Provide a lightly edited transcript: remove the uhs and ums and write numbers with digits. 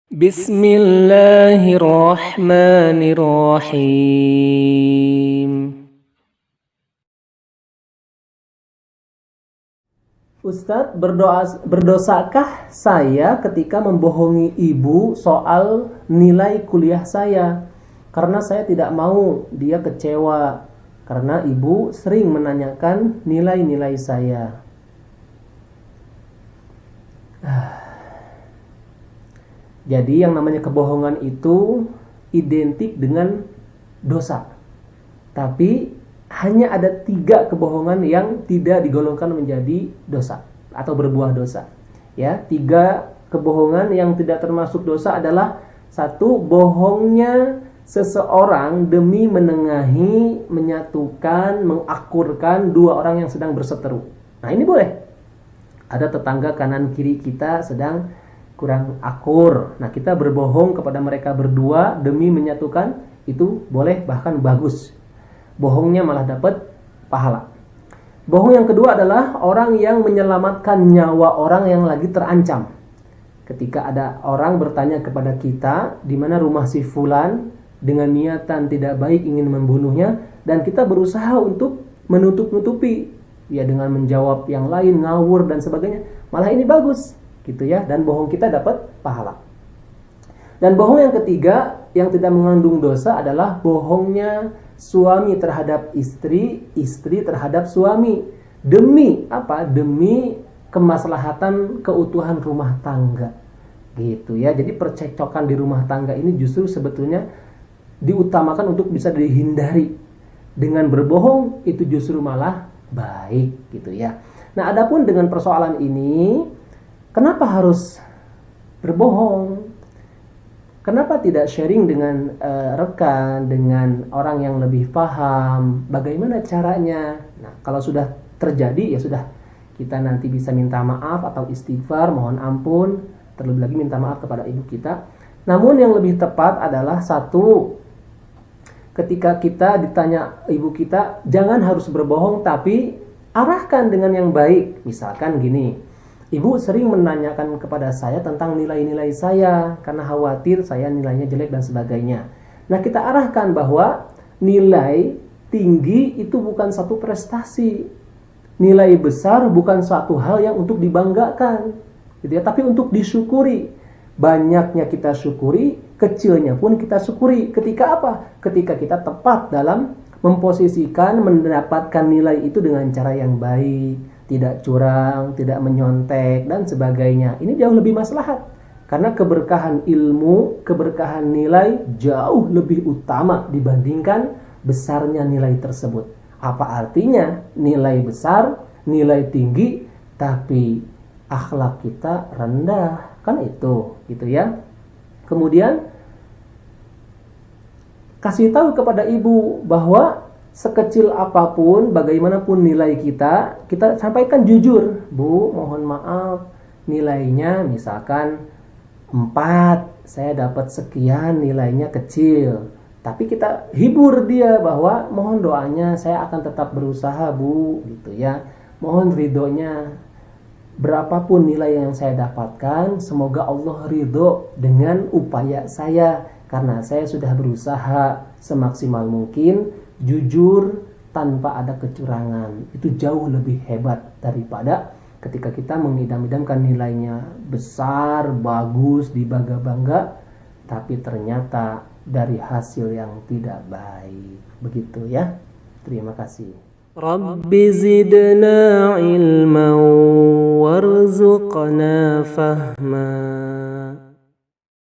Bismillahirrahmanirrahim. Ustadz, berdosakah saya ketika membohongi ibu soal nilai kuliah saya? Karena saya tidak mau dia kecewa, karena ibu sering menanyakan nilai-nilai saya. Jadi yang namanya kebohongan itu identik dengan dosa. Tapi hanya ada 3 kebohongan yang tidak digolongkan menjadi dosa atau berbuah dosa. Ya, 3 kebohongan yang tidak termasuk dosa adalah: 1, bohongnya seseorang demi menengahi, menyatukan, mengakurkan 2 orang yang sedang berseteru. Nah, ini boleh. Ada tetangga kanan kiri kita sedang kurang akur. Nah, kita berbohong kepada mereka berdua demi menyatukan, itu boleh, bahkan bagus. Bohongnya malah dapat pahala. Bohong yang kedua adalah orang yang menyelamatkan nyawa orang yang lagi terancam. Ketika ada orang bertanya kepada kita di mana rumah si fulan dengan niatan tidak baik ingin membunuhnya, dan kita berusaha untuk menutup-nutupi ya dengan menjawab yang lain, ngawur dan sebagainya, malah ini bagus gitu ya, dan bohong kita dapat pahala. Dan bohong yang ketiga yang tidak mengandung dosa adalah bohongnya suami terhadap istri, istri terhadap suami. Demi apa? Demi kemaslahatan keutuhan rumah tangga. Gitu ya. Jadi percekcokan di rumah tangga ini justru sebetulnya diutamakan untuk bisa dihindari. Dengan berbohong itu justru malah baik gitu ya. Nah, adapun dengan persoalan ini, kenapa harus berbohong? Kenapa tidak sharing dengan rekan, dengan orang yang lebih paham? Bagaimana caranya? Nah, kalau sudah terjadi ya sudah, kita nanti bisa minta maaf atau istighfar, mohon ampun, terlebih lagi minta maaf kepada ibu kita. Namun yang lebih tepat adalah 1, ketika kita ditanya ibu kita, jangan harus berbohong, tapi arahkan dengan yang baik. Misalkan gini, ibu sering menanyakan kepada saya tentang nilai-nilai saya karena khawatir saya nilainya jelek dan sebagainya. Nah, kita arahkan bahwa nilai tinggi itu bukan satu prestasi. Nilai besar bukan suatu hal yang untuk dibanggakan, gitu ya, tapi untuk disyukuri. Banyaknya kita syukuri, kecilnya pun kita syukuri. Ketika apa? Ketika kita tepat dalam memposisikan, mendapatkan nilai itu dengan cara yang baik, tidak curang, tidak menyontek dan sebagainya. Ini jauh lebih maslahat. Karena keberkahan ilmu, keberkahan nilai jauh lebih utama dibandingkan besarnya nilai tersebut. Apa artinya nilai besar, nilai tinggi, tapi akhlak kita rendah? Kan itu, gitu ya. Kemudian kasih tahu kepada ibu bahwa sekecil apapun, bagaimanapun nilai kita sampaikan jujur. Bu, mohon maaf, nilainya misalkan 4, saya dapat sekian, nilainya kecil. Tapi kita hibur dia bahwa mohon doanya, saya akan tetap berusaha, Bu, gitu ya. Mohon ridhonya, berapapun nilai yang saya dapatkan, semoga Allah ridho dengan upaya saya, karena saya sudah berusaha semaksimal mungkin, jujur, tanpa ada kecurangan. Itu jauh lebih hebat daripada ketika kita mengidam-idamkan nilainya besar, bagus, dibangga-bangga, tapi ternyata dari hasil yang tidak baik. Begitu ya. Terima kasih. Rabbi zidna ilman warzuqna fahma.